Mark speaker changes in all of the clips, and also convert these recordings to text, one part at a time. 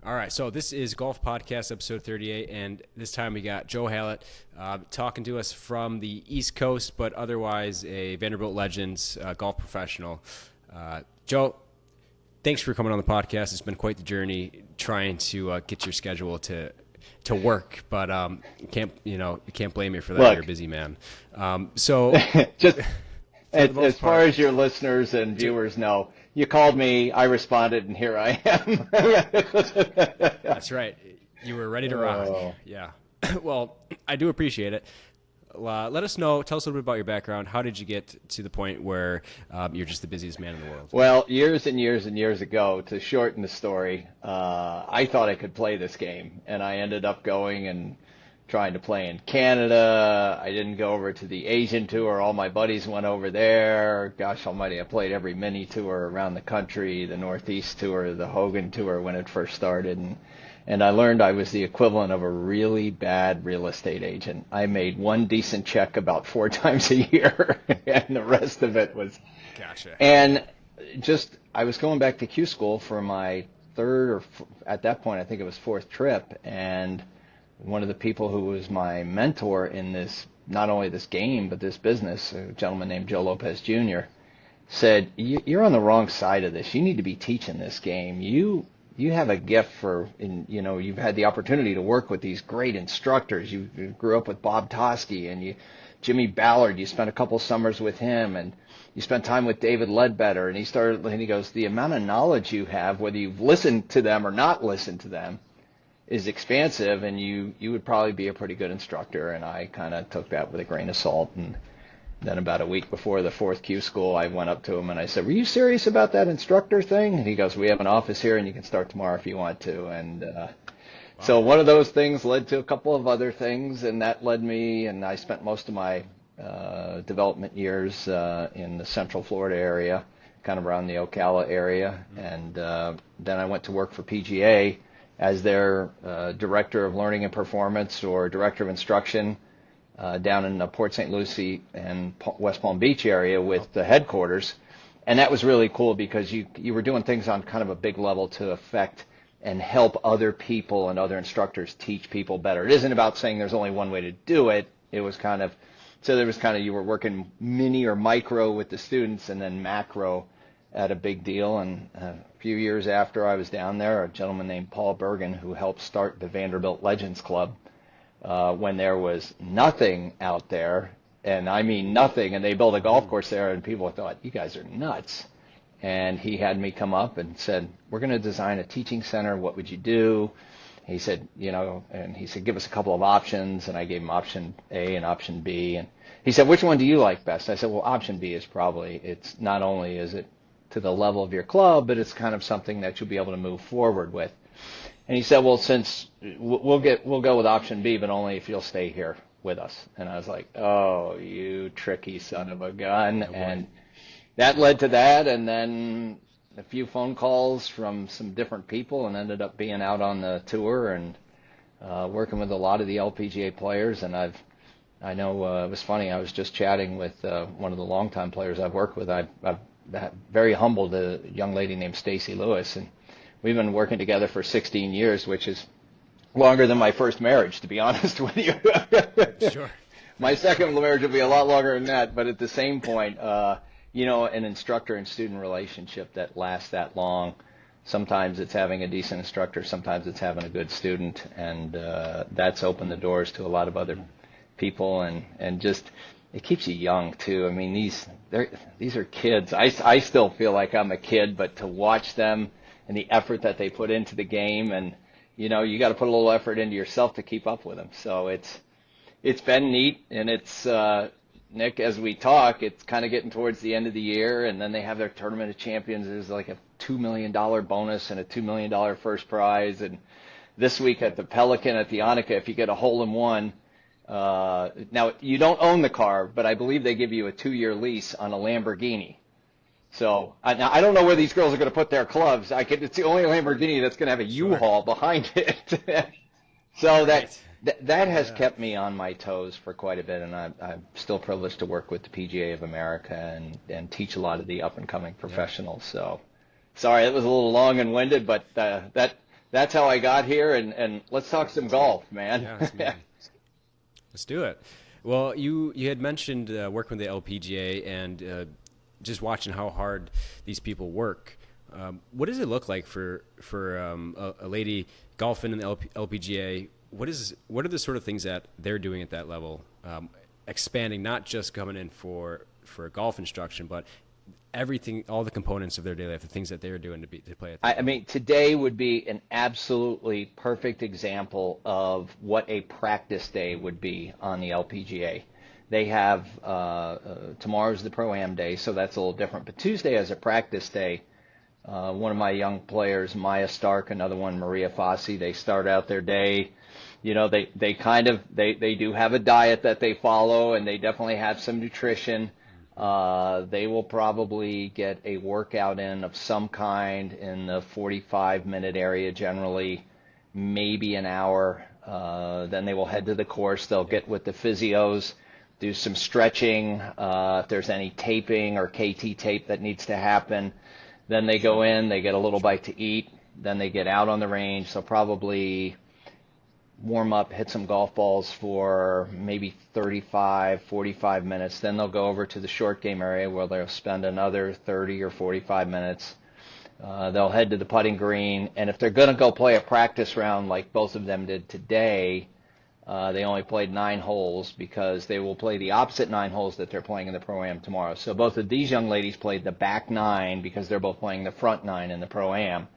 Speaker 1: All right, so this is Golf Podcast episode 38, and this time we got Joe Hallett talking to us from the East Coast, but otherwise a Vanderbilt Legends golf professional. Joe, thanks for coming on the podcast. It's been quite the journey trying to get your schedule to work, but you can't blame you for that.
Speaker 2: Look,
Speaker 1: You're a busy man. So
Speaker 2: just as far
Speaker 1: part,
Speaker 2: as your listeners and viewers know, you called me, I responded, and here I am.
Speaker 1: that's right. You were ready to rock.
Speaker 2: Oh.
Speaker 1: Yeah. Well, I do appreciate it. Let us know. Tell us a little bit about your background. How did you get to the point where you're just the busiest man in the world?
Speaker 2: Well, years and years and years ago, to shorten the story, I thought I could play this game, and I ended up going and trying to play in Canada. I didn't go over to the Asian tour. All my buddies went over there. Gosh almighty, I played every mini tour around the country, the Northeast tour, the Hogan tour when it first started. And I learned I was the equivalent of a really bad real estate agent. I made one decent check about 4 times a year, and the rest of it was...
Speaker 1: Gotcha.
Speaker 2: And I was going back to Q school for my third, or at that point, I think it was 4th trip, and one of the people who was my mentor in this, not only this game, but this business, a gentleman named Joe Lopez Jr., said, you're on the wrong side of this. You need to be teaching this game. You have a gift you've had the opportunity to work with these great instructors. You grew up with Bob Toski and Jimmy Ballard. You spent a couple summers with him, and you spent time with David Ledbetter. And he goes, the amount of knowledge you have, whether you've listened to them or not listened to them, is expansive, and you would probably be a pretty good instructor. And I kind of took that with a grain of salt. And then about a week before the 4th Q school, I went up to him and I said, were you serious about that instructor thing? And he goes, we have an office here and you can start tomorrow if you want to. And so one of those things led to a couple of other things, and that led me, and I spent most of my development years in the Central Florida area, kind of around the Ocala area. And then I went to work for PGA as their director of learning and performance, or director of instruction, down in the Port St. Lucie and West Palm Beach area with the headquarters. And that was really cool because you were doing things on kind of a big level to affect and help other people and other instructors teach people better. It isn't about saying there's only one way to do it. It was kind of, you were working mini or micro with the students, and then macro at a big deal. And a few years after I was down there, a gentleman named Paul Bergen, who helped start the Vanderbilt Legends Club, when there was nothing out there, and I mean nothing, and they built a golf course there, and people thought, you guys are nuts. And he had me come up and said, we're going to design a teaching center. What would you do? He said, give us a couple of options, and I gave him option A and option B. And he said, which one do you like best? I said, well, option B is it's not only is it to the level of your club, but it's kind of something that you'll be able to move forward with. And he said, well, since we'll go with option B, but only if you'll stay here with us. And I was like, oh, you tricky son of a gun. And that led to that, and then a few phone calls from some different people, and ended up being out on the tour and working with a lot of the LPGA players. And it was funny, I was just chatting with one of the longtime players I've worked with. I've very humbled a young lady named Stacy Lewis, and we've been working together for 16 years, which is longer than my first marriage, to be honest with you.
Speaker 1: Sure.
Speaker 2: My second marriage will be a lot longer than that, but at the same point, an instructor and student relationship that lasts that long, sometimes it's having a decent instructor, sometimes it's having a good student, and that's opened the doors to a lot of other people, and just it keeps you young too. I mean, these are kids. I still feel like I'm a kid, but to watch them and the effort that they put into the game, and you got to put a little effort into yourself to keep up with them. So it's been neat, and it's Nick, as we talk, it's kind of getting towards the end of the year, and then they have their Tournament of Champions. There's like a $2 million bonus and a $2 million first prize. And this week at the Pelican at the Annika, if you get a hole-in-one, now you don't own the car, but I believe they give you a 2-year lease on a Lamborghini. So now I don't know where these girls are going to put their clubs. It's the only Lamborghini that's going to have a U-Haul behind it. So that has kept me on my toes for quite a bit, and I'm still privileged to work with the PGA of America and teach a lot of the up-and-coming professionals. So, sorry, it was a little long and winded, but that's how I got here, and let's talk some golf, man.
Speaker 1: Yes, man. Let's do it. Well, you had mentioned working with the LPGA and just watching how hard these people work. What does it look like for a lady golfing in the LPGA? What are the sort of things that they're doing at that level? Expanding, not just coming in for golf instruction, but everything, all the components of their daily life, the things that they're doing to play at that
Speaker 2: I mean, today would be an absolutely perfect example of what a practice day would be on the LPGA. They have tomorrow's the Pro-Am day, so that's a little different. But Tuesday is a practice day. One of my young players, Maya Stark, another one, Maria Fassi, they start out their day. You know, they do have a diet that they follow, and they definitely have some nutrition. They will probably get a workout in of some kind in the 45-minute area generally, maybe an hour. Then they will head to the course. They'll get with the physios, do some stretching, if there's any taping or KT tape that needs to happen. Then they go in, they get a little bite to eat, then they get out on the range. So probably warm up, hit some golf balls for maybe 35, 45 minutes. Then they'll go over to the short game area where they'll spend another 30 or 45 minutes. They'll head to the putting green. And if they're going to go play a practice round like both of them did today, they only played 9 holes because they will play the opposite 9 holes that they're playing in the Pro-Am tomorrow. So both of these young ladies played the back 9 because they're both playing the front 9 in the Pro-Am.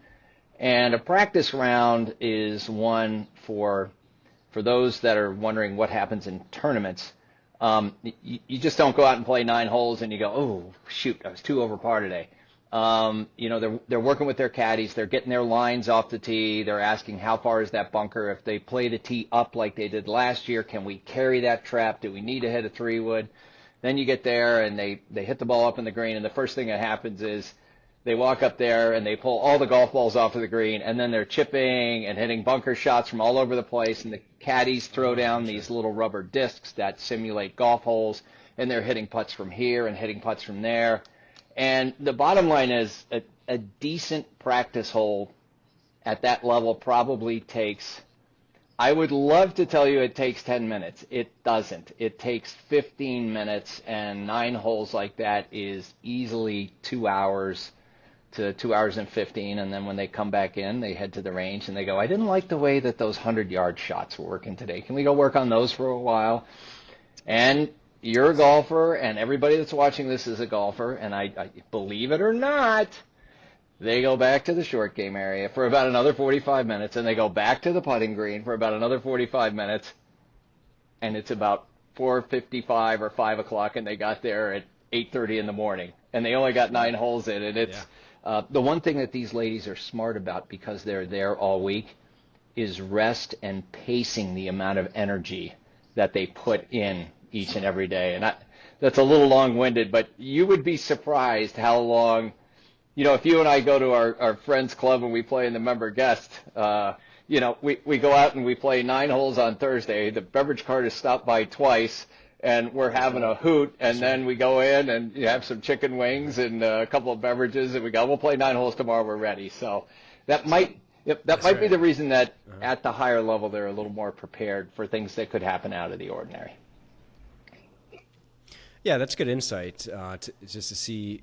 Speaker 2: And a practice round is one for those that are wondering what happens in tournaments. You just don't go out and play 9 holes and you go, oh, shoot, I was 2 over par today. You know, they're working with their caddies. They're getting their lines off the tee. They're asking how far is that bunker. If they play the tee up like they did last year, can we carry that trap? Do we need to hit a 3-wood? Then you get there and they hit the ball up in the green, and the first thing that happens is they walk up there and they pull all the golf balls off of the green, and then they're chipping and hitting bunker shots from all over the place, and the caddies throw down these little rubber discs that simulate golf holes, and they're hitting putts from here and hitting putts from there. And the bottom line is a decent practice hole at that level probably takes, I would love to tell you it takes 10 minutes. It doesn't. It takes 15 minutes, and 9 holes like that is easily 2 hours to 2 hours and 15, and then when they come back in, they head to the range and they go, I didn't like the way that those 100-yard shots were working today. Can we go work on those for a while? And you're a golfer, and everybody that's watching this is a golfer, and I believe it or not, they go back to the short game area for about another 45 minutes, and they go back to the putting green for about another 45 minutes, and it's about 4:55 or 5 o'clock, and they got there at 8:30 in the morning, and they only got 9 holes in, and it's the one thing that these ladies are smart about, because they're there all week, is rest and pacing the amount of energy that they put in each and every day. And that's a little long-winded, but you would be surprised how long, you know, if you and I go to our friends club and we play in the member guest, you know, we go out and we play 9 holes on Thursday. The beverage cart is stopped by twice, and we're having a hoot, and then we go in and you have some chicken wings and a couple of beverages, and we go, we'll play 9 holes tomorrow, we're ready. So that might be the reason that at the higher level they're a little more prepared for things that could happen out of the ordinary.
Speaker 1: Yeah, that's good insight, just to see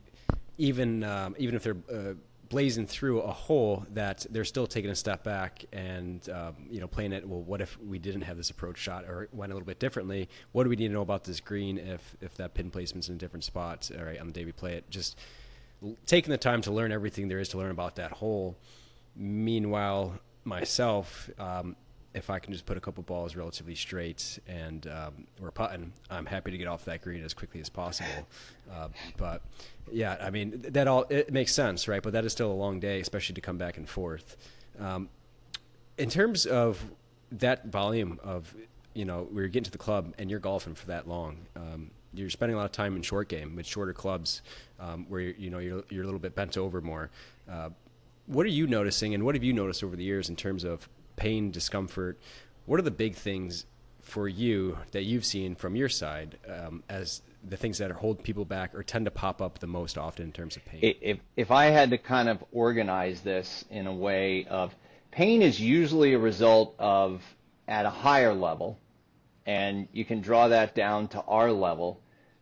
Speaker 1: even if they're blazing through a hole, that they're still taking a step back and you know, playing it. Well, what if we didn't have this approach shot, or went a little bit differently? What do we need to know about this green if that pin placement's in a different spot? All right, on the day we play it, just taking the time to learn everything there is to learn about that hole. Meanwhile, myself, if I can just put a couple balls relatively straight and we're putting, I'm happy to get off that green as quickly as possible. But yeah, I mean, it makes sense, right? But that is still a long day, especially to come back and forth. In terms of that volume of, you know, we're getting to the club and you're golfing for that long. You're spending a lot of time in short game with shorter clubs, where you're a little bit bent over more. What are you noticing, and what have you noticed over the years in terms of pain, discomfort? What are the big things for you that you've seen from your side as the things that are holding people back or tend to pop up the most often in terms of pain?
Speaker 2: If I had to kind of organize this in a way of Pain is usually a result of at a higher level, and you can draw that down to our level.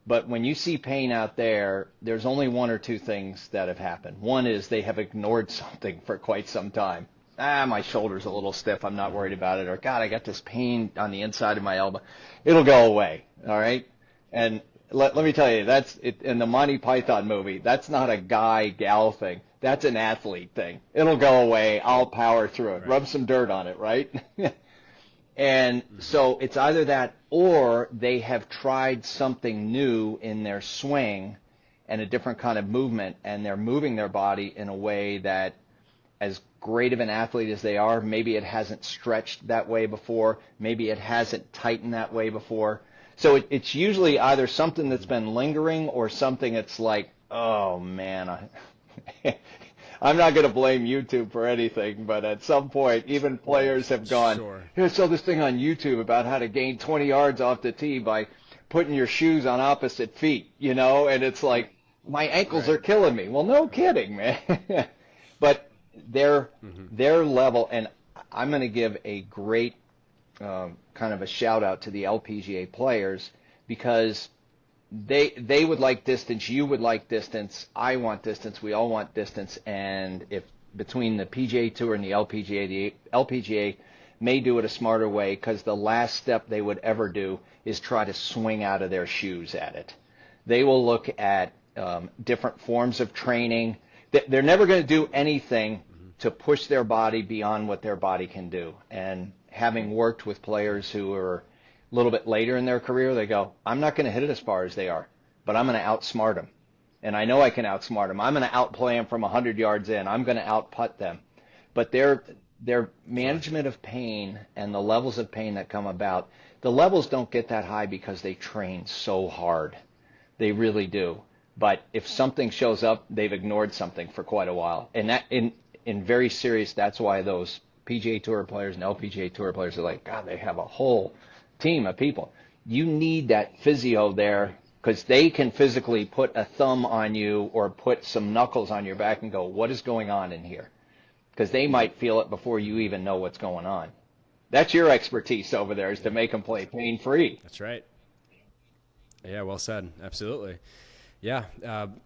Speaker 2: But when you see pain out there, there's only one or two things that have happened. One is they have ignored something for quite some time. My shoulder's a little stiff, I'm not worried about it. Or, God, I got this pain on the inside of my elbow. It'll go away, all right? And let me tell you, that's it, in the Monty Python movie, that's not a guy-gal thing. That's an athlete thing. It'll go away. I'll power through it. Right. Rub some dirt on it, right? And so it's either that or they have tried something new in their swing and a different kind of movement, and they're moving their body in a way that, as great of an athlete as they are, maybe it hasn't stretched that way before, maybe it hasn't tightened that way before. So it's usually either something that's been lingering or something that's like, oh, man, I'm not going to blame YouTube for anything, but at some point, even players have gone,
Speaker 1: Sure.
Speaker 2: Here, I saw this thing on YouTube about how to gain 20 yards off the tee by putting your shoes on opposite feet, you know, and it's like, my ankles are killing me. Well, no kidding, man. But their level, and I'm going to give a great kind of a shout out to the LPGA players, because they would like distance, you would like distance, I want distance, we all want distance, and if between the PGA Tour and the LPGA may do it a smarter way, because the last step they would ever do is try to swing out of their shoes at it. They will look at different forms of training. They're never going to do anything to push their body beyond what their body can do. And having worked with players who are a little bit later in their career, they go, I'm not going to hit it as far as they are, but I'm going to outsmart them. And I know I can outsmart them. I'm going to outplay them from 100 yards in. I'm going to outputt them. But their management of pain and the levels of pain that come about, the levels don't get that high because they train so hard. They really do. But if something shows up, they've ignored something for quite a while. And that, in very serious, that's why those PGA Tour players and LPGA Tour players are like, God, they have a whole team of people. You need that physio there, because they can physically put a thumb on you or put some knuckles on your back and go, what is going on in here? Because they might feel it before you even know what's going on. That's your expertise over there, is to make them play pain-free.
Speaker 1: That's right. Yeah, well said. Absolutely. Yeah.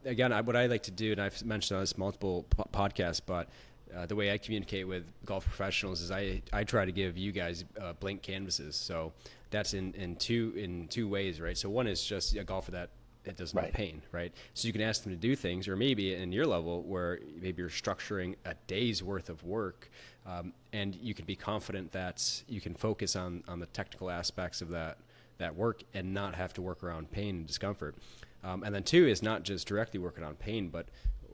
Speaker 1: Again, what I like to do, and I've mentioned on this multiple podcasts, but the way I communicate with golf professionals is I try to give you guys blank canvases. So that's in two ways, right? So one is just a golfer that it doesn't have pain, right? So you can ask them to do things, or maybe in your level where maybe you're structuring a day's worth of work, and you can be confident that you can focus on the technical aspects of that work and not have to work around pain and discomfort. And then two is not just directly working on pain, but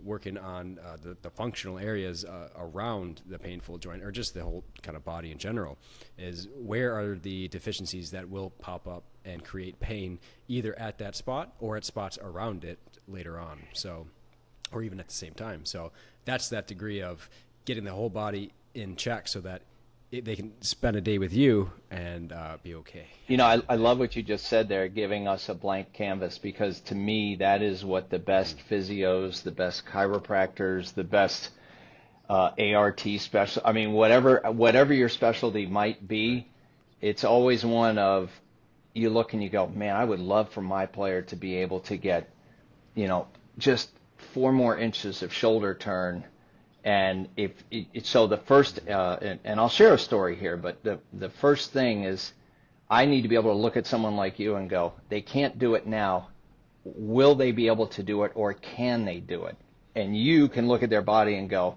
Speaker 1: working on the functional areas around the painful joint, or just the whole kind of body in general. Is where are the deficiencies that will pop up and create pain, either at that spot or at spots around it later on, so, or even at the same time. So that's that degree of getting the whole body in check so that they can spend a day with you and be okay.
Speaker 2: You know, I love what you just said there, giving us a blank canvas, because to me that is what the best physios, the best chiropractors, the best ART special, I mean, whatever your specialty might be, it's always one of, you look and you go, man, I would love for my player to be able to get, you know, just 4 more inches of shoulder turn. And so the first, and I'll share a story here, but the first thing is, I need to be able to look at someone like you and go, they can't do it now. Will they be able to do it, or can they do it? And you can look at their body and go,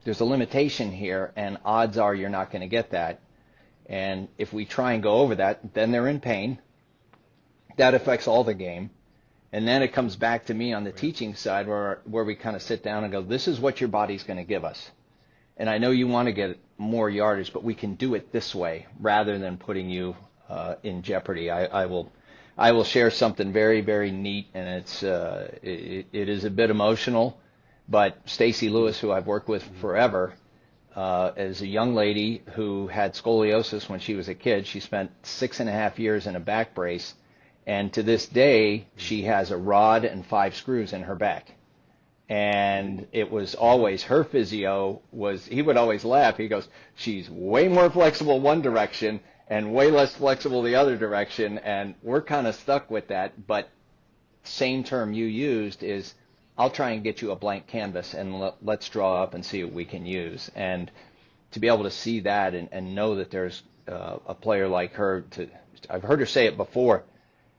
Speaker 2: there's a limitation here, and odds are you're not going to get that. And if we try and go over that, then they're in pain. That affects all the game. And then it comes back to me on the teaching side, where we kind of sit down and go, this is what your body's going to give us. And I know you want to get more yardage, but we can do it this way rather than putting you in jeopardy. I will share something very, very neat, and it is a bit emotional. But Stacy Lewis, who I've worked with forever, is a young lady who had scoliosis when she was a kid. She spent 6.5 years in a back brace. And to this day, she has a rod and 5 screws in her back. And it was always her physio he would always laugh. He goes, she's way more flexible one direction and way less flexible the other direction. And we're kind of stuck with that. But same term you used is, I'll try and get you a blank canvas and let's draw up and see what we can use. And to be able to see that and know that there's a player like her, I've heard her say it before,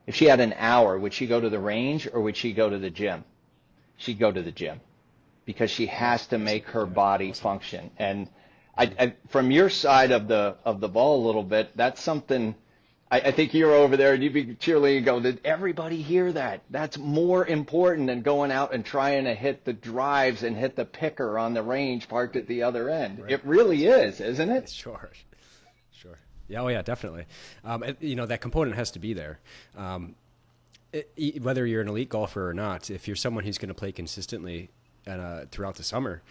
Speaker 2: if she had an hour, would she go to the range or would she go to the gym? She'd go to the gym because she has to make her body function. And I from your side of the ball a little bit, that's something I think you're over there and you'd be cheerleading and go, did everybody hear that? That's more important than going out and trying to hit the drives and hit the picker on the range parked at the other end. Right. It really is, isn't it?
Speaker 1: Sure. Yeah, oh yeah, definitely. That component has to be there. Whether you're an elite golfer or not, if you're someone who's going to play consistently throughout the summer,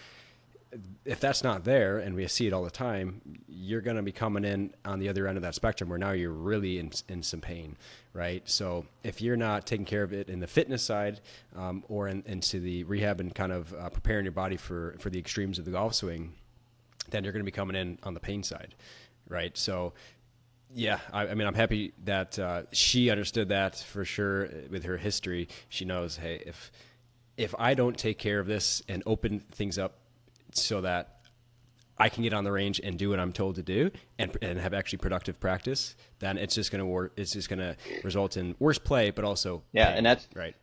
Speaker 1: if that's not there, and we see it all the time, you're going to be coming in on the other end of that spectrum where now you're really in some pain, right? So if you're not taking care of it in the fitness side or into the rehab and kind of preparing your body for the extremes of the golf swing, then you're going to be coming in on the pain side, right? So yeah, I mean, I'm happy that she understood that for sure with her history. She knows, hey, if I don't take care of this and open things up so that I can get on the range and do what I'm told to do and have actually productive practice, then it's just going to work. It's just going to result in worse play, but also
Speaker 2: pain, and that's
Speaker 1: right.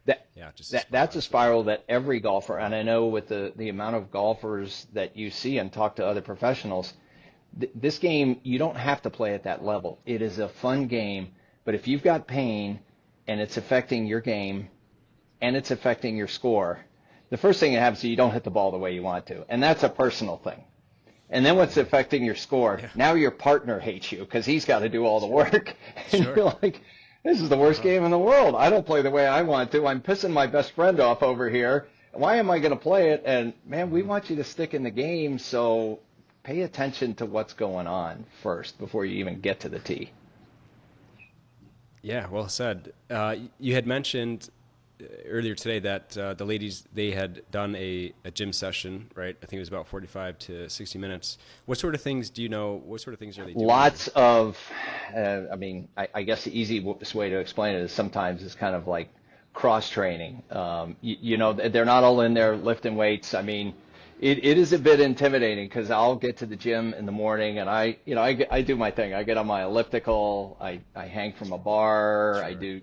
Speaker 2: That's a spiral that every golfer, and I know with the amount of golfers that you see and talk to other professionals, this game, you don't have to play at that level. It is a fun game, but if you've got pain and it's affecting your game and it's affecting your score, the first thing that happens is you don't hit the ball the way you want to, and that's a personal thing. And then what's affecting your score, now your partner hates you because he's got to do all the work. And you're like, this is the worst game in the world. I don't play the way I want to. I'm pissing my best friend off over here. Why am I going to play it? And, man, we want you to stick in the game, so pay attention to what's going on first before you even get to the tee.
Speaker 1: Yeah, well said. You had mentioned earlier today that the ladies, they had done a gym session, right? I think it was about 45 to 60 minutes. What sort of things do you know? What sort of things are they doing?
Speaker 2: Lots of, I guess the easiest way to explain it is sometimes it's kind of like cross-training. They're not all in there lifting weights. I mean, it is a bit intimidating because I'll get to the gym in the morning and I do my thing. I get on my elliptical, I hang from a bar, I do,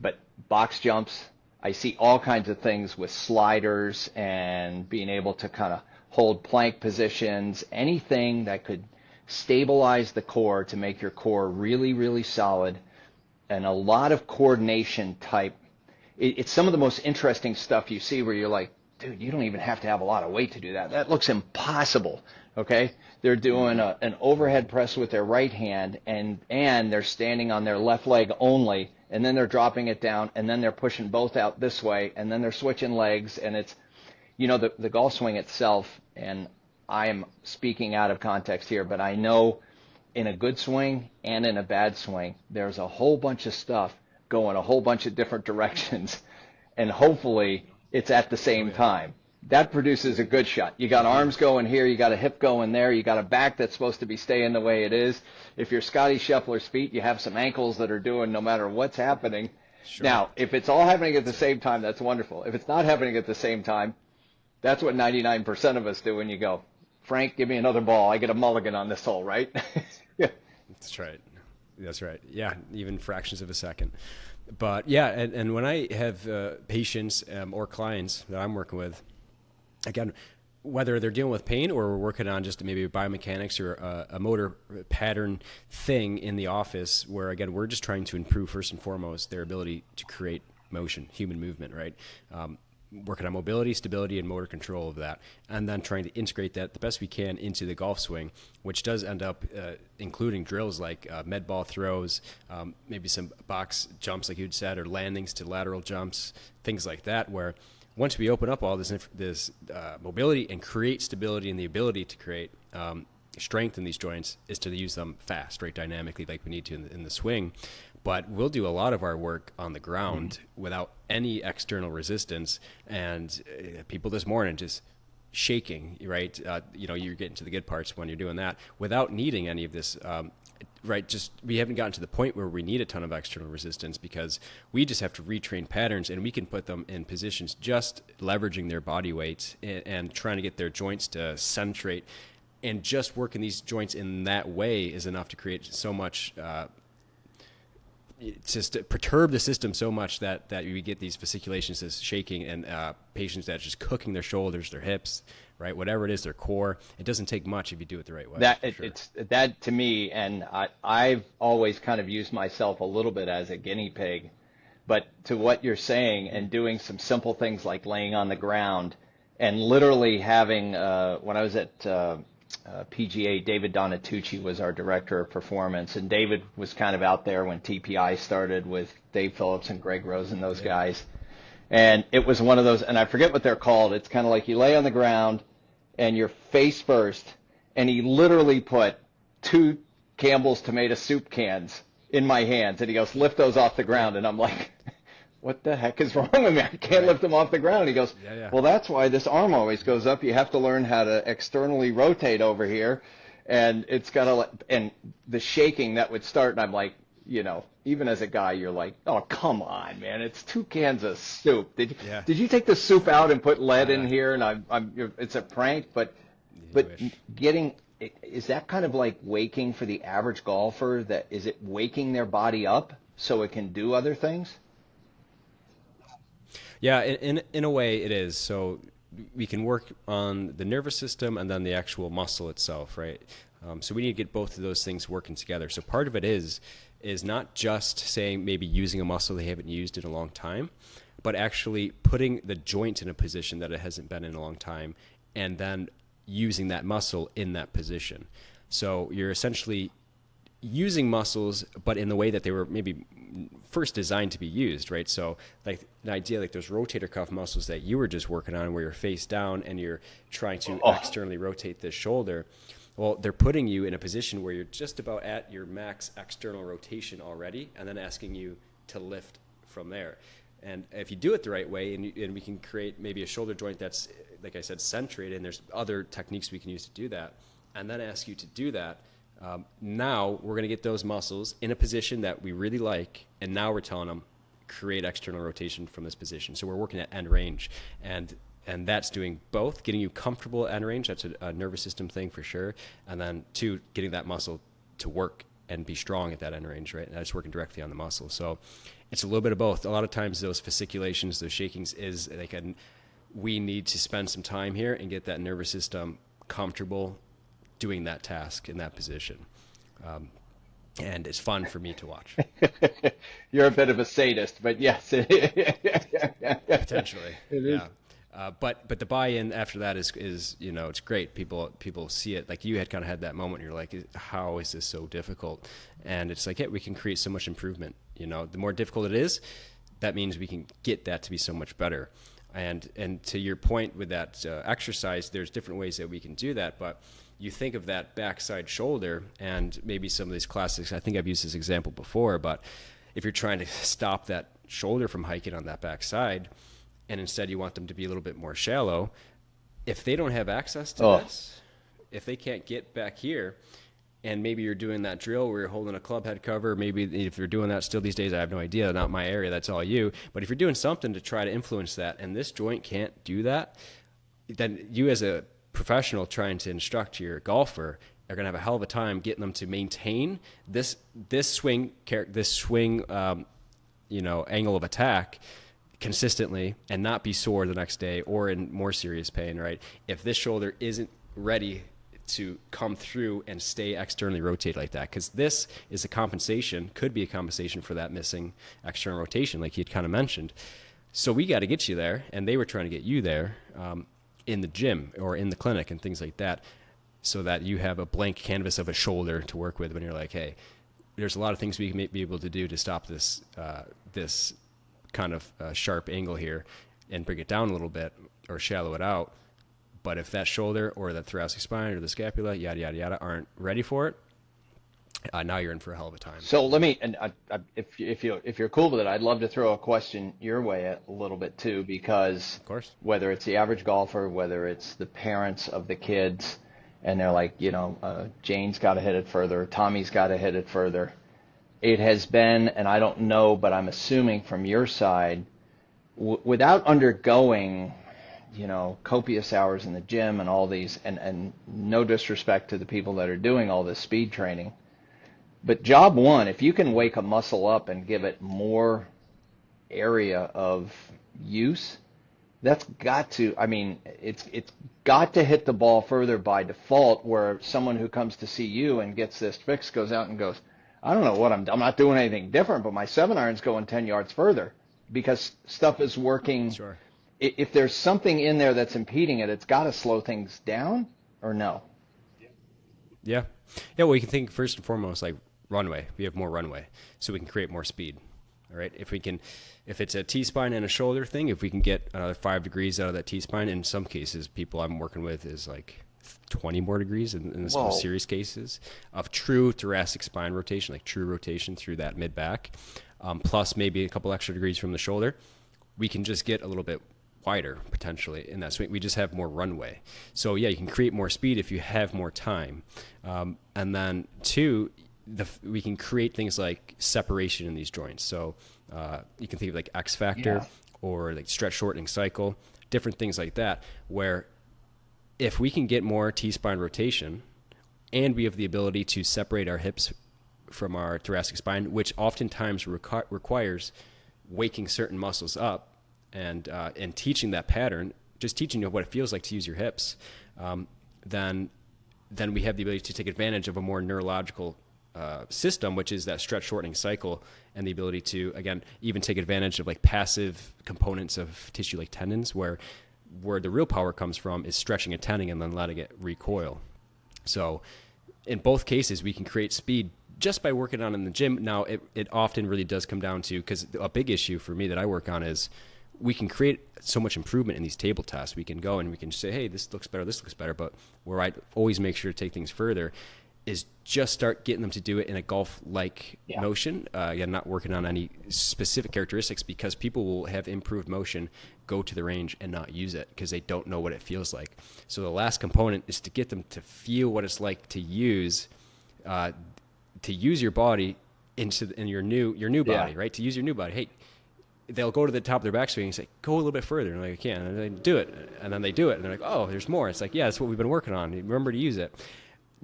Speaker 2: but box jumps, I see all kinds of things with sliders and being able to kind of hold plank positions, anything that could stabilize the core to make your core really, really solid, and a lot of coordination type. It's some of the most interesting stuff you see where you're like, dude, you don't even have to have a lot of weight to do that. That looks impossible, okay? They're doing an overhead press with their right hand, and they're standing on their left leg only, and then they're dropping it down, and then they're pushing both out this way, and then they're switching legs, and it's, the golf swing itself, and I am speaking out of context here, but I know in a good swing and in a bad swing, there's a whole bunch of stuff going a whole bunch of different directions, and hopefully it's at the same time. That produces a good shot. You got arms going here, you got a hip going there, you got a back that's supposed to be staying the way it is. If you're Scotty Scheffler's feet, you have some ankles that are doing no matter what's happening. Sure. Now, if it's all happening at the same time, that's wonderful. If it's not happening at the same time, that's what 99% of us do when you go, Frank, give me another ball. I get a mulligan on this hole, right?
Speaker 1: Yeah. That's right. Yeah, even fractions of a second. But yeah, and when I have patients or clients that I'm working with, again, whether they're dealing with pain or we're working on just maybe biomechanics or a motor pattern thing in the office where, again, we're just trying to improve first and foremost their ability to create motion, human movement, right? Working on mobility, stability, and motor control of that, and then trying to integrate that the best we can into the golf swing, which does end up including drills like med ball throws, maybe some box jumps like you'd said, or landings to lateral jumps, things like that, where once we open up all this mobility and create stability and the ability to create strength in these joints is to use them fast, right, dynamically like we need to in the swing. but we'll do a lot of our work on the ground without any external resistance. And people this morning just shaking, right? You're getting to the good parts when you're doing that without needing any of this, right? Just, we haven't gotten to the point where we need a ton of external resistance, because we just have to retrain patterns, and we can put them in positions just leveraging their body weight and trying to get their joints to centrate. And just working these joints in that way is enough to create so much, just to perturb the system so much that we get these fasciculations, this shaking, and patients that are just cooking their shoulders, their hips, right? Whatever it is, their core. It doesn't take much if you do it the right way.
Speaker 2: It's that to me, and I've always kind of used myself a little bit as a guinea pig, but to what you're saying and doing some simple things like laying on the ground and literally having, when I was at PGA, David Donatucci was our director of performance, and David was kind of out there when TPI started with Dave Phillips and Greg Rose and those guys. And it was one of those, and I forget what they're called. It's kind of like you lay on the ground and you're face first, and he literally put 2 Campbell's tomato soup cans in my hands, and he goes, lift those off the ground. And I'm like, what the heck is wrong with me? I can't lift them off the ground. He goes, well, that's why this arm always goes up. You have to learn how to externally rotate over here. And it's got to, and the shaking that would start, and I'm like, even as a guy, you're like, oh, come on, man. It's 2 cans of soup. Did you take the soup out and put lead in here? And it's a prank, but is that kind of like waking for the average golfer? Is it waking their body up so it can do other things?
Speaker 1: Yeah, in a way it is. So we can work on the nervous system and then the actual muscle itself, right? So we need to get both of those things working together. So part of it is not just saying maybe using a muscle they haven't used in a long time, but actually putting the joint in a position that it hasn't been in a long time, and then using that muscle in that position. So you're essentially using muscles, but in the way that they were maybe first designed to be used, right? So like an idea like those rotator cuff muscles that you were just working on, where you're face down and you're trying to externally rotate the shoulder. Well, they're putting you in a position where you're just about at your max external rotation already, and then asking you to lift from there. And if you do it the right way, and we can create maybe a shoulder joint that's, like I said, centrated, and there's other techniques we can use to do that, and then ask you to do that, now we're going to get those muscles in a position that we really like, and now we're telling them, create external rotation from this position. So we're working at end range, and that's doing both, getting you comfortable at end range. That's a nervous system thing for sure. And then 2, getting that muscle to work and be strong at that end range, right? And that's working directly on the muscle. So it's a little bit of both. A lot of times those fasciculations, those shakings is like we need to spend some time here and get that nervous system comfortable doing that task in that position. And it's fun for me to watch.
Speaker 2: You're a bit of a sadist, but yes.
Speaker 1: Potentially. It is. But the buy-in after that is it's great. People see it. Like you had kind of had that moment. You're like, how is this so difficult? And it's like, we can create so much improvement. The more difficult it is, that means we can get that to be so much better. And to your point with that exercise, there's different ways that we can do that. But you think of that backside shoulder, and maybe some of these classics. I think I've used this example before, but if you're trying to stop that shoulder from hiking on that backside, and instead you want them to be a little bit more shallow, if they don't have access to this, if they can't get back here, and maybe you're doing that drill where you're holding a club head cover, maybe if you're doing that still these days, I have no idea, not my area, that's all you. But if you're doing something to try to influence that, and this joint can't do that, then you as a professional trying to instruct your golfer are going to have a hell of a time getting them to maintain this swing angle of attack consistently, and not be sore the next day or in more serious pain, right? If this shoulder isn't ready to come through and stay externally rotated like that, because this is could be a compensation for that missing external rotation, like he had kind of mentioned. So we got to get you there, and they were trying to get you there in the gym or in the clinic and things like that, so that you have a blank canvas of a shoulder to work with when you're like, hey, there's a lot of things we can be able to do to stop this this kind of sharp angle here and bring it down a little bit or shallow it out. But if that shoulder or the thoracic spine or the scapula, yada, yada, yada, aren't ready for it, now you're in for a hell of a time.
Speaker 2: So let me, and if you're cool with it, I'd love to throw a question your way a little bit too, because
Speaker 1: Of course.
Speaker 2: whether it's the average golfer, whether it's the parents of the kids, and they're like, Jane's got to hit it further, Tommy's got to hit it further. It has been, and I don't know, but I'm assuming from your side, without undergoing, copious hours in the gym and all these, and no disrespect to the people that are doing all this speed training, but job one, if you can wake a muscle up and give it more area of use, that's got to, it's got to hit the ball further by default, where someone who comes to see you and gets this fix goes out and goes, I don't know what I'm not doing anything different, but my 7-iron's going 10 yards further because stuff is working.
Speaker 1: Sure.
Speaker 2: If there's something in there that's impeding it, it's got to slow things down, or no?
Speaker 1: Yeah. Well, you can think first and foremost, like runway. We have more runway, so we can create more speed. All right. If it's a T-spine and a shoulder thing, if we can get another 5 degrees out of that T-spine, in some cases, people I'm working with is like 20 more degrees in the most serious cases of true thoracic spine rotation, like true rotation through that mid-back, plus maybe a couple extra degrees from the shoulder. We can just get a little bit wider potentially in that swing. We just have more runway. So yeah, you can create more speed if you have more time. And then two, we can create things like separation in these joints. So you can think of like X factor or like stretch shortening cycle, different things like that, where if we can get more T-spine rotation and we have the ability to separate our hips from our thoracic spine, which oftentimes requires waking certain muscles up and teaching that pattern, just teaching you what it feels like to use your hips, then we have the ability to take advantage of a more neurological system, which is that stretch shortening cycle, and the ability to, again, even take advantage of like passive components of tissue like tendons, where the real power comes from is stretching a tendon and then letting it recoil. So in both cases, we can create speed just by working on it in the gym. Now, it often really does come down to, because a big issue for me that I work on is we can create so much improvement in these table tasks. We can go and we can say, hey, this looks better, but where I always make sure to take things further is just start getting them to do it in a golf-like motion. Again, not working on any specific characteristics, because people will have improved motion, go to the range and not use it because they don't know what it feels like. So the last component is to get them to feel what it's like to use your body in your new body, right? To use your new body. Hey, they'll go to the top of their backswing and say, go a little bit further. And they're like, I can't. And they do it. And then they do it. And they're like, oh, there's more. It's like, yeah, that's what we've been working on. Remember to use it.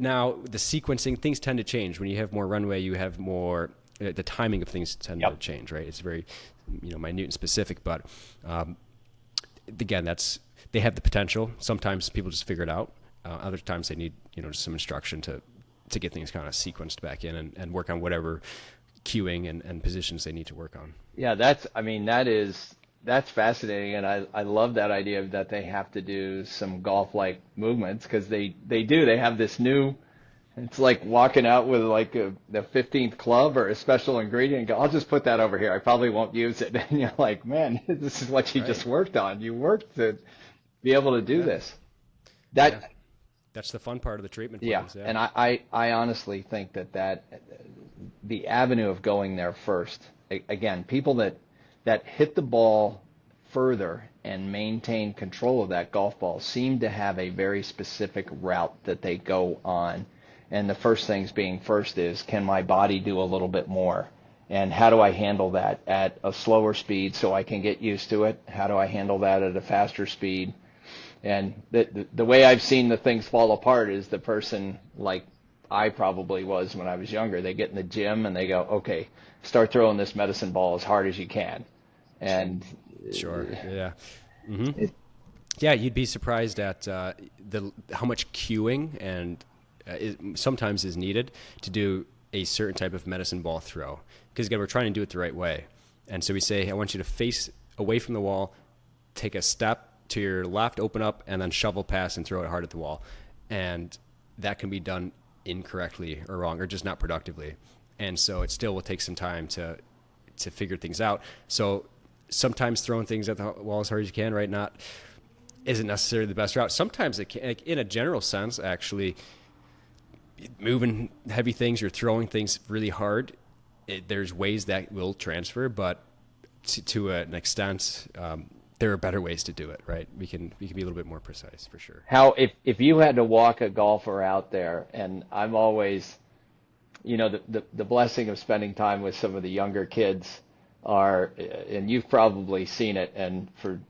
Speaker 1: Now, the sequencing, things tend to change. When you have more runway, you have more, the timing of things tend to change, right? It's very, minute and specific, but again, they have the potential. Sometimes people just figure it out. Other times they need, just some instruction to get things kind of sequenced back in and work on whatever cueing and positions they need to work on. Yeah,
Speaker 2: that's fascinating, and I love that idea that they have to do some golf-like movements, because they have this new, it's like walking out with like the 15th club or a special ingredient and go, I'll just put that over here, I probably won't use it. And you're like, man, this is what you just worked on. You worked to be able to do this.
Speaker 1: That's the fun part of the treatment plans.
Speaker 2: And I honestly think that the avenue of going there first, again, people that hit the ball further and maintain control of that golf ball seem to have a very specific route that they go on. And the first things being first is, can my body do a little bit more? And how do I handle that at a slower speed so I can get used to it? How do I handle that at a faster speed? And the way I've seen the things fall apart is the person, like I probably was when I was younger, they get in the gym and they go, okay, start throwing this medicine ball as hard as you can. And
Speaker 1: sure, yeah. Mm-hmm. Yeah, you'd be surprised at how much cueing and sometimes is needed to do a certain type of medicine ball throw. Because again, we're trying to do it the right way. And so we say, hey, I want you to face away from the wall, take a step to your left, open up, and then shovel pass and throw it hard at the wall. And that can be done incorrectly or wrong or just not productively. And so it still will take some time to figure things out. So sometimes throwing things at the wall as hard as you can, right, isn't necessarily the best route. Sometimes it can, like, in a general sense, actually moving heavy things, you're throwing things really hard, there's ways that will transfer, but to an extent, there are better ways to do it, right? We can be a little bit more precise for sure.
Speaker 2: How, if you had to walk a golfer out there, and I'm always, the blessing of spending time with some of the younger kids are, and you've probably seen it, and for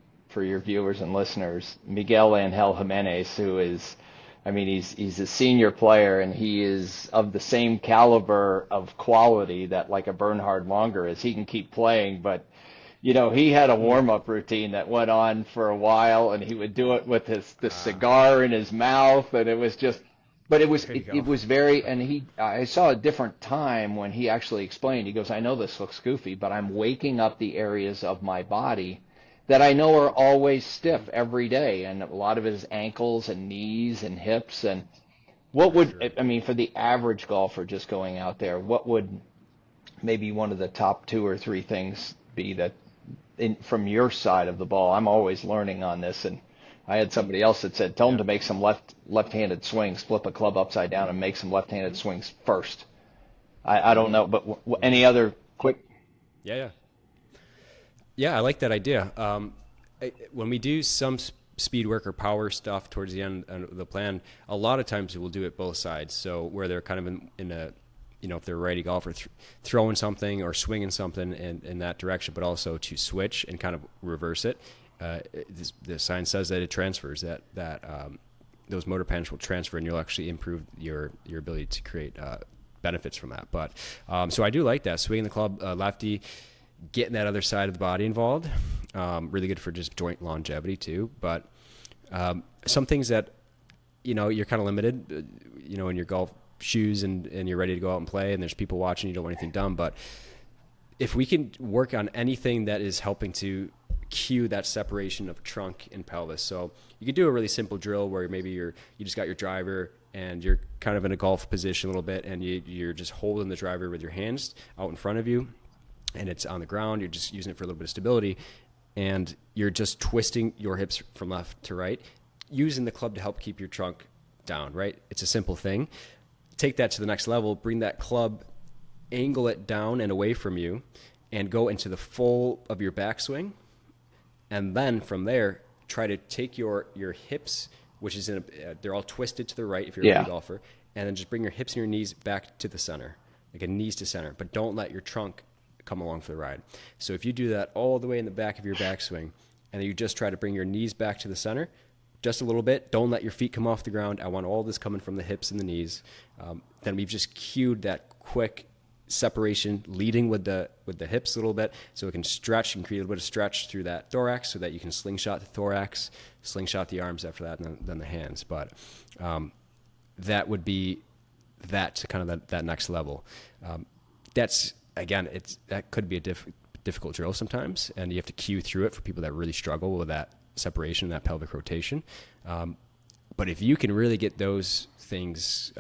Speaker 2: your viewers and listeners, Miguel Angel Jimenez, who is, I mean, he's a senior player, and he is of the same caliber of quality that like a Bernhard Longer is. He can keep playing, but he had a warm-up routine that went on for a while, and he would do it with the cigar in his mouth, and it was just, but it was very, and I saw a different time when he actually explained. He goes, I know this looks goofy, but I'm waking up the areas of my body that I know are always stiff every day, and a lot of it is ankles and knees and hips. And what would, I mean, for the average golfer just going out there, what would maybe one of the top 2 or 3 things be that, from your side of the ball? I'm always learning on this, and I had somebody else that said, tell them to make some left-handed swings, flip a club upside down and make some left-handed swings first. I don't know, but any other quick?
Speaker 1: Yeah, I like that idea. When we do some speed work or power stuff towards the end of the plan, a lot of times we'll do it both sides. So where they're kind of in a, if they're a righty golfer, throwing something or swinging something in that direction, but also to switch and kind of reverse it. The science says that it transfers, that those motor patterns will transfer, and you'll actually improve your ability to create benefits from that. But so I do like that, swinging the club lefty, getting that other side of the body involved. Really good for just joint longevity too. But some things that you're kind of limited, in your golf shoes and you're ready to go out and play, and there's people watching, you don't want anything done. But if we can work on anything that is helping to cue that separation of trunk and pelvis. So you could do a really simple drill where maybe you just got your driver and you're kind of in a golf position a little bit, and you're just holding the driver with your hands out in front of you, and it's on the ground. You're just using it for a little bit of stability, and you're just twisting your hips from left to right, using the club to help keep your trunk down, right? It's a simple thing. Take that to the next level, bring that club, angle it down and away from you, and go into the full of your backswing. And then from there, try to take your hips, which is they're all twisted to the right if you're a golfer, and then just bring your hips and your knees back to the center, like a knees to center, but don't let your trunk come along for the ride. So if you do that all the way in the back of your backswing, and you just try to bring your knees back to the center, just a little bit, don't let your feet come off the ground. I want all this coming from the hips and the knees. Then we've just cued that quick separation, leading with the hips a little bit, so it can stretch and create a little bit of stretch through that thorax, so that you can slingshot the thorax, slingshot the arms after that, and then the hands. But that would be that to kind of that next level. That's, again, that could be a difficult drill sometimes, and you have to cue through it for people that really struggle with that separation, that pelvic rotation. But if you can really get those things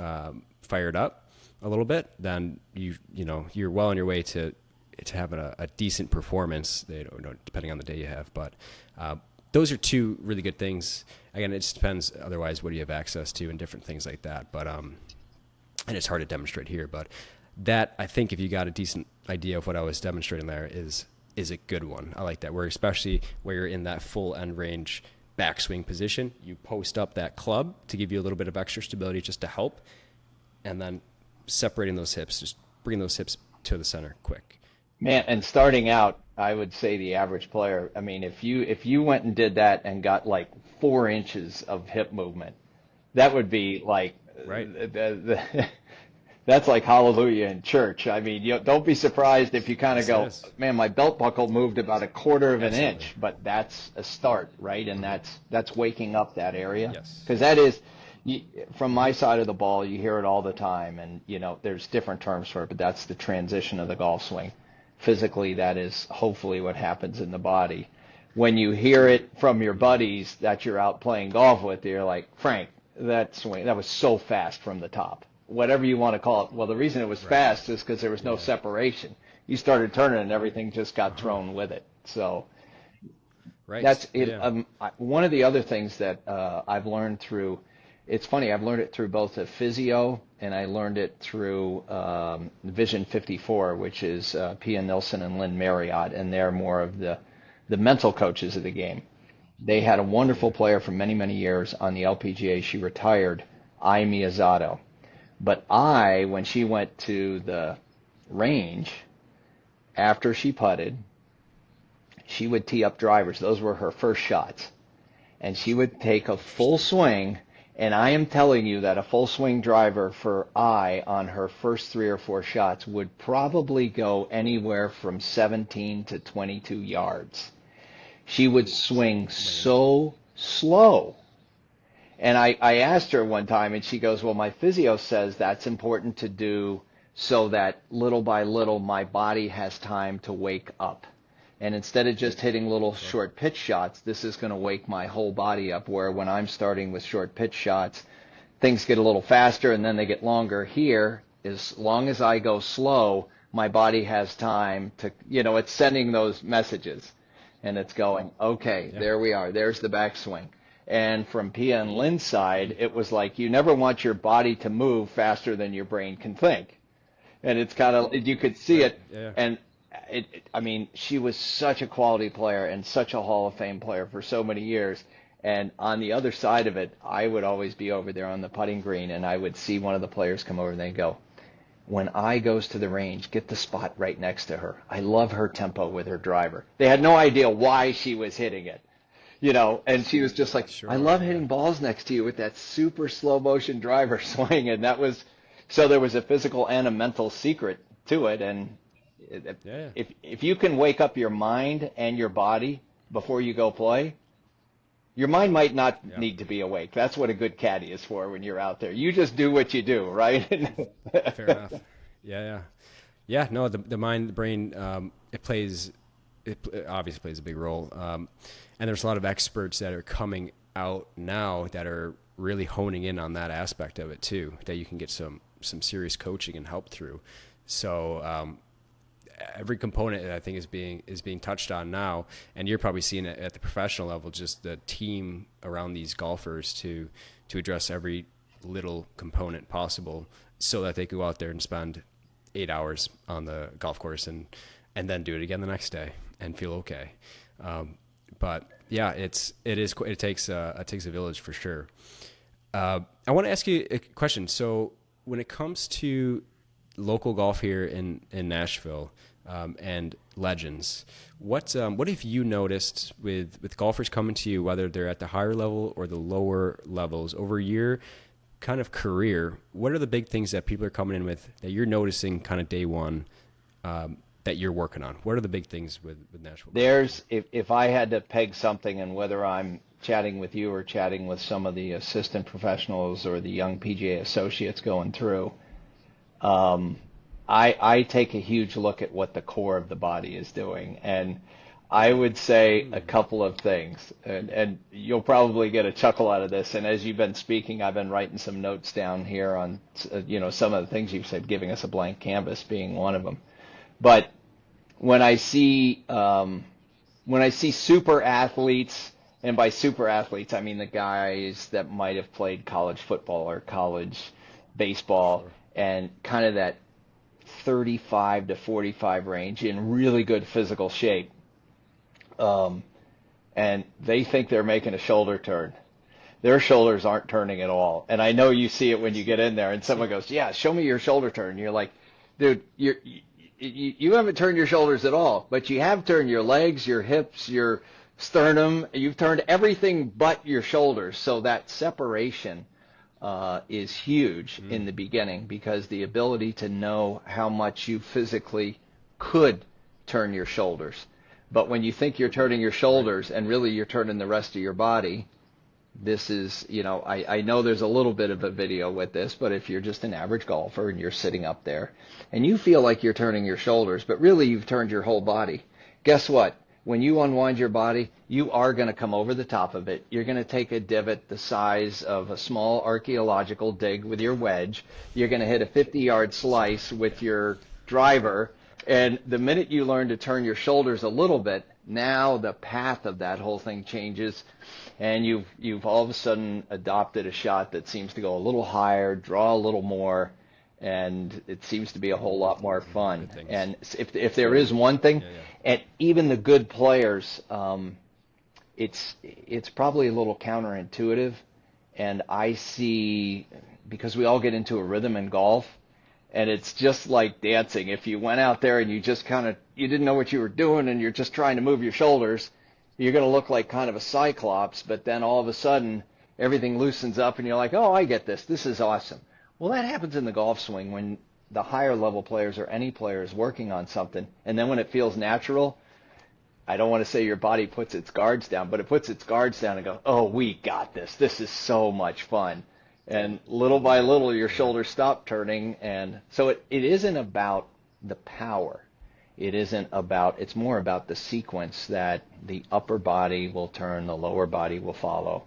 Speaker 1: fired up a little bit, then you're well on your way to having a decent performance, depending on the day you have. But those are 2 really good things. Again, it just depends. Otherwise, what do you have access to and different things like that. But and it's hard to demonstrate here. But that, I think, if you got a decent idea of what I was demonstrating there, is a good one. I like that. Especially where you're in that full end range backswing position, you post up that club to give you a little bit of extra stability just to help, and then separating those hips, just bring those hips to the center quick.
Speaker 2: Man, and starting out, I would say the average player, I mean, if you went and did that and got like 4 inches of hip movement, that would be like,
Speaker 1: right.
Speaker 2: That's like hallelujah in church. I mean, don't be surprised if you kind of go, man, my belt buckle moved about 1/4 of an inch, but that's a start, right? And that's waking up that area.
Speaker 1: Yes.
Speaker 2: Because that is, from my side of the ball, you hear it all the time, and there's different terms for it, but that's the transition of the golf swing. Physically, that is hopefully what happens in the body. When you hear it from your buddies that you're out playing golf with, you're like, Frank, that swing, that was so fast from the top. Whatever you want to call it. Well, the reason it was fast is because there was no separation. You started turning and everything just got thrown with it. So that's it. One of the other things that I've learned through, it's funny, I've learned it through both a physio and I learned it through Vision 54, which is Pia Nilsson and Lynn Marriott, and they're more of the mental coaches of the game. They had a wonderful player for many, many years on the LPGA. She retired, Ai Miyazato. But when she went to the range, after she putted, she would tee up drivers. Those were her first shots. And she would take a full swing, and I am telling you that a full swing driver for on her first 3 or 4 shots would probably go anywhere from 17 to 22 yards. She would swing so slow. And I asked her one time, and she goes, well, my physio says that's important to do so that little by little my body has time to wake up. And instead of just hitting little short pitch shots, this is going to wake my whole body up, where when I'm starting with short pitch shots, things get a little faster and then they get longer. Here, as long as I go slow, my body has time to, it's sending those messages. And it's going, okay, there we are. There's the backswing. And from Pia and Lynn's side, it was like you never want your body to move faster than your brain can think. And it's kind of, you could see it.
Speaker 1: Yeah.
Speaker 2: And she was such a quality player and such a Hall of Fame player for so many years. And on the other side of it, I would always be over there on the putting green, and I would see one of the players come over and they'd go, when I goes to the range, get the spot right next to her. I love her tempo with her driver. They had no idea why she was hitting it, and she was just like,
Speaker 1: sure,
Speaker 2: I love hitting balls next to you with that super slow motion driver swing. And that was, so there was a physical and a mental secret to it. And if you can wake up your mind and your body before you go play, your mind might not need to be awake. That's what a good caddy is for when you're out there. You just do what you do, right?
Speaker 1: Fair enough. Yeah. No, the mind, the brain, it obviously plays a big role. And there's a lot of experts that are coming out now that are really honing in on that aspect of it too, that you can get some serious coaching and help through. So, every component I think is being touched on now, and you're probably seeing it at the professional level, just the team around these golfers to address every little component possible so that they go out there and spend 8 hours on the golf course and then do it again the next day and feel okay. But yeah, it takes a village for sure. I want to ask you a question. So when it comes to local golf here in Nashville, and Legends, what have you noticed with golfers coming to you, whether they're at the higher level or the lower levels, over your kind of career? What are the big things that people are coming in with that you're noticing kind of day one, that you're working on? What are the big things with Nashville?
Speaker 2: If I had to peg something, and whether I'm chatting with you or chatting with some of the assistant professionals or the young PGA associates going through, I take a huge look at what the core of the body is doing. And I would say a couple of things, and you'll probably get a chuckle out of this. And as you've been speaking, I've been writing some notes down here on, some of the things you've said, giving us a blank canvas being one of them. But when I see super athletes, and by super athletes, I mean the guys that might have played college football or college baseball, sure, and kind of that 35 to 45 range in really good physical shape. And they think they're making a shoulder turn. Their shoulders aren't turning at all. And I know you see it when you get in there and someone goes, yeah, show me your shoulder turn. And you're like, dude, you haven't turned your shoulders at all, but you have turned your legs, your hips, your sternum. You've turned everything but your shoulders. So that separation is huge in the beginning, because the ability to know how much you physically could turn your shoulders. But when you think you're turning your shoulders and really you're turning the rest of your body, this is, I know there's a little bit of a video with this, but if you're just an average golfer and you're sitting up there and you feel like you're turning your shoulders, but really you've turned your whole body, guess what? When you unwind your body, you are going to come over the top of it. You're going to take a divot the size of a small archaeological dig with your wedge. You're going to hit a 50-yard slice with your driver. And the minute you learn to turn your shoulders a little bit, now the path of that whole thing changes, and you've all of a sudden adopted a shot that seems to go a little higher, draw a little more, and it seems to be a whole lot more fun. And if there is one thing, and even the good players, it's probably a little counterintuitive, and I see, because we all get into a rhythm in golf, and it's just like dancing. If you went out there and you just you didn't know what you were doing and you're just trying to move your shoulders, you're going to look like kind of a cyclops, but then all of a sudden everything loosens up and you're like, oh, I get this. This is awesome. Well, that happens in the golf swing when the higher level players or any player is working on something. And then when it feels natural, I don't want to say your body puts its guards down, but it puts its guards down and goes, oh, we got this. This is so much fun. And little by little, your shoulders stop turning. And so it isn't about the power. It's more about the sequence that the upper body will turn, the lower body will follow.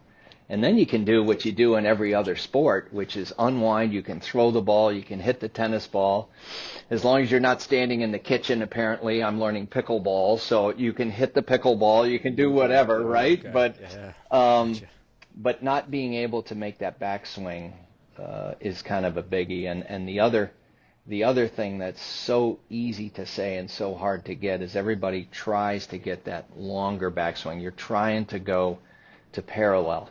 Speaker 2: And then you can do what you do in every other sport, which is unwind. You can throw the ball. You can hit the tennis ball. As long as you're not standing in the kitchen, apparently, I'm learning pickleball. So you can hit the pickleball. You can do whatever, right? Okay. But gotcha. But not being able to make that backswing is kind of a biggie. And the other thing that's so easy to say and so hard to get is everybody tries to get that longer backswing. You're trying to go to parallel.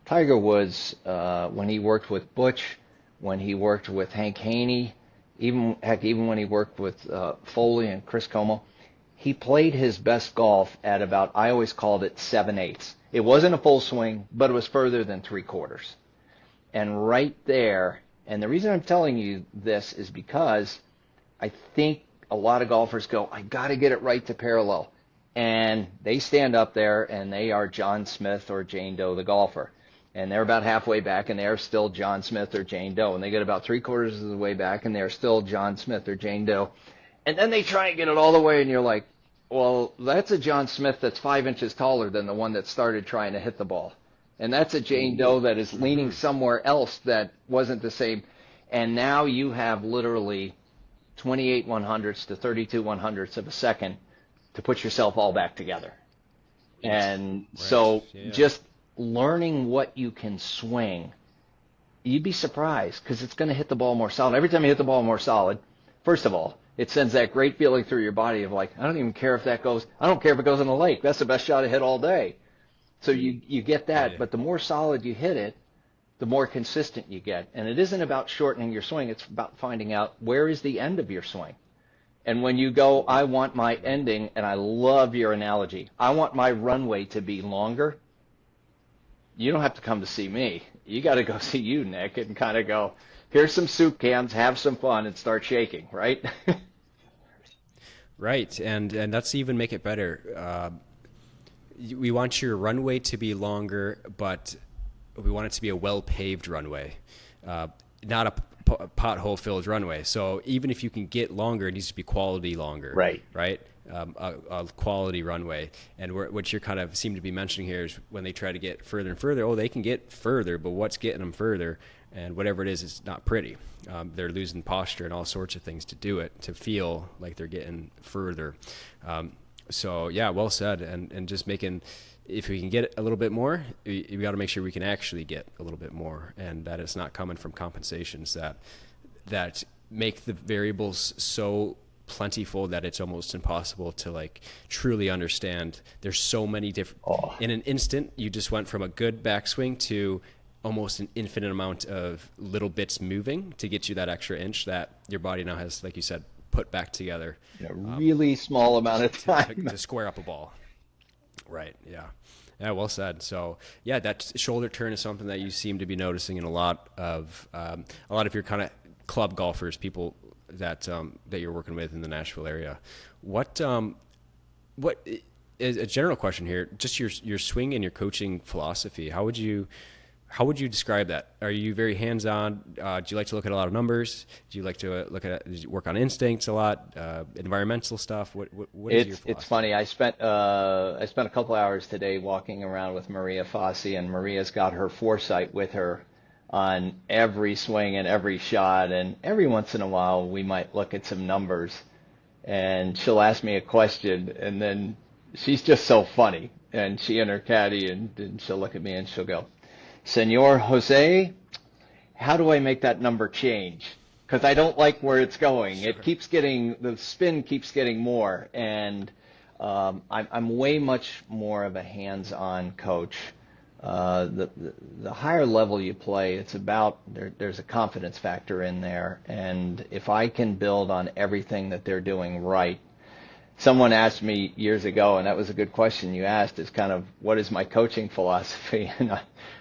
Speaker 2: Tiger Woods, when he worked with Butch, when he worked with Hank Haney, even when he worked with Foley and Chris Como, he played his best golf at about, I always called it 7/8. It wasn't a full swing, but it was further than 3/4. And right there, and the reason I'm telling you this is because I think a lot of golfers go, I got to get it right to parallel. And they stand up there and they are John Smith or Jane Doe, the golfer. And they're about halfway back and they're still John Smith or Jane Doe. And they get about 3/4 of the way back and they're still John Smith or Jane Doe. And then they try and get it all the way and you're like, well, that's a John Smith that's 5 inches taller than the one that started trying to hit the ball. And that's a Jane Doe that is leaning somewhere else that wasn't the same. And now you have literally 28 100ths to 32 100ths of a second to put yourself all back together. And so just learning what you can swing, you'd be surprised because it's going to hit the ball more solid. Every time you hit the ball more solid, first of all, it sends that great feeling through your body of like, I don't even care if that goes, I don't care if it goes in the lake. That's the best shot I hit all day. So you get that, but the more solid you hit it, the more consistent you get. And it isn't about shortening your swing. It's about finding out where is the end of your swing. And when you go, I want my ending, and I love your analogy, I want my runway to be longer, you don't have to come to see me. You got to go see you, Nick, and kind of go, here's some soup cans, have some fun, and start shaking, right?
Speaker 1: Right, and that's even make it better. We want your runway to be longer, but we want it to be a well-paved runway, not a pothole-filled runway. So even if you can get longer, it needs to be quality longer. Right. A quality runway. And what you kind of seem to be mentioning here is when they try to get further and further, they can get further, but what's getting them further? And whatever it is, it's not pretty. They're losing posture and all sorts of things to do it, to feel like they're getting further. So yeah, well said. And just making, if we can get a little bit more, we got to make sure we can actually get a little bit more, and that it's not coming from compensations that make the variables so plentiful that it's almost impossible to like truly understand. There's so many different, in an instant, you just went from a good backswing to almost an infinite amount of little bits moving to get you that extra inch that your body now has, like you said, put back together.
Speaker 2: Really small amount of time
Speaker 1: to square up a ball. Right. Yeah. Yeah. Well said. So yeah, that shoulder turn is something that you seem to be noticing in a lot of your kind of club golfers, people that you're working with in the Nashville area. What is a general question here? Just your swing and your coaching philosophy. How would you describe that? Are you very hands-on? Do you like to look at a lot of numbers? Do you like to work on instincts a lot? Environmental stuff? What is your philosophy?
Speaker 2: It's funny. I spent a couple hours today walking around with Maria Fossey, and Maria's got her foresight with her on every swing and every shot. And every once in a while, we might look at some numbers, and she'll ask me a question, and then she's just so funny. And she and her caddy, and she'll look at me and she'll go, Senor Jose, how do I make that number change? Because I don't like where it's going.
Speaker 1: Sure.
Speaker 2: The spin keeps getting more. And I'm way much more of a hands-on coach. The higher level you play, it's about, there's a confidence factor in there. And if I can build on everything that they're doing right, someone asked me years ago, and that was a good question you asked, is kind of what is my coaching philosophy? And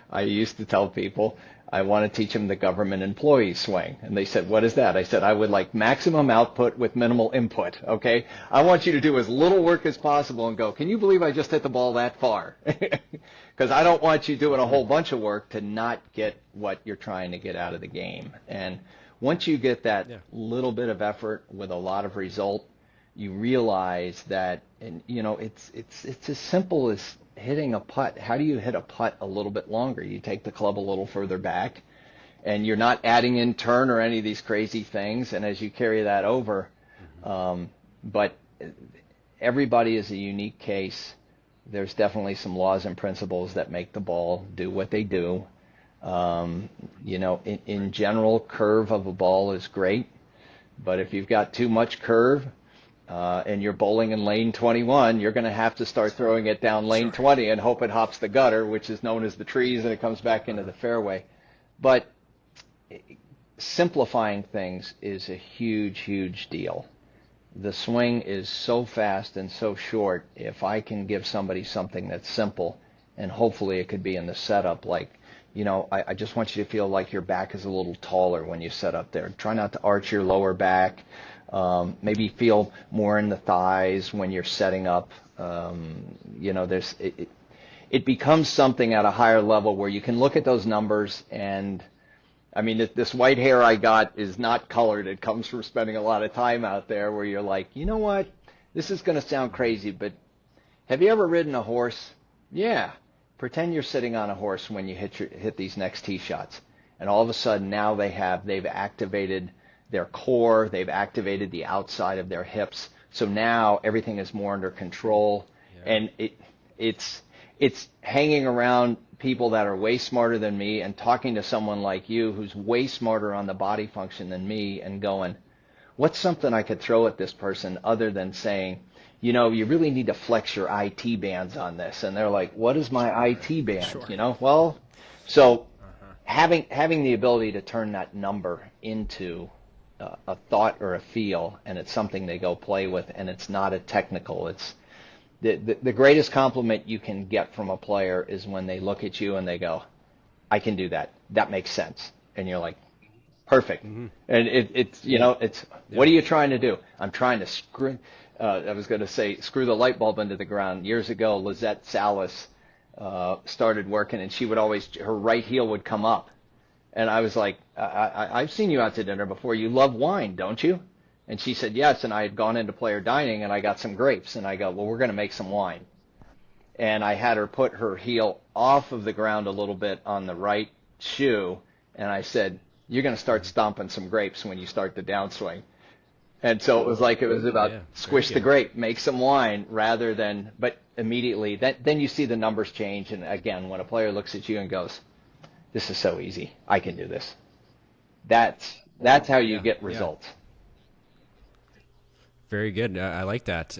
Speaker 2: I used to tell people I want to teach them the government employee swing. And they said, what is that? I said, I would like maximum output with minimal input, okay? I want you to do as little work as possible and go, can you believe I just hit the ball that far? Because I don't want you doing a whole bunch of work to not get what you're trying to get out of the game. And once you get that little bit of effort with a lot of result, you realize that, and you know, it's as simple as hitting a putt. How do you hit a putt a little bit longer? You take the club a little further back, and you're not adding in turn or any of these crazy things. And as you carry that over, but everybody is a unique case. There's definitely some laws and principles that make the ball do what they do. You know, in general, curve of a ball is great, but if you've got too much curve, and you're bowling in lane 21, you're going to have to start throwing it down lane 20 and hope it hops the gutter, which is known as the trees, and it comes back into the fairway. But simplifying things is a huge, huge deal. The swing is so fast and so short. If I can give somebody something that's simple, and hopefully it could be in the setup, like, you know, I just want you to feel like your back is a little taller when you set up there. Try not to arch your lower back. Maybe feel more in the thighs when you're setting up. You know, it becomes something at a higher level where you can look at those numbers, and I mean, this white hair I got is not colored. It comes from spending a lot of time out there where you're like, you know what? This is going to sound crazy, but have you ever ridden a horse? Yeah. Pretend you're sitting on a horse when you hit these next tee shots. And all of a sudden now they've activated their core, they've activated the outside of their hips. So now everything is more under control. Yeah. And it's hanging around people that are way smarter than me and talking to someone like you who's way smarter on the body function than me and going, what's something I could throw at this person other than saying, you know, you really need to flex your IT bands on this. And they're like, what is my IT band? Sure. You know, well, so having the ability to turn that number into a thought or a feel, and it's something they go play with, and it's not a technical. It's the greatest compliment you can get from a player is when they look at you and they go, I can do that. That makes sense. And you're like, perfect. Mm-hmm. And it's, you know, it's, what are you trying to do? I'm trying to screw the light bulb into the ground. Years ago, Lizette Salas started working, and she would always, her right heel would come up. And I was like, I've seen you out to dinner before. You love wine, don't you? And she said, yes. And I had gone into player dining, and I got some grapes. And I go, well, we're going to make some wine. And I had her put her heel off of the ground a little bit on the right shoe. And I said, you're going to start stomping some grapes when you start the downswing. And so it was about squish the grape, make some wine, rather than, but immediately, then you see the numbers change. And again, when a player looks at you and goes, this is so easy, I can do this. That's how you get results.
Speaker 1: Yeah. Very good. I like that.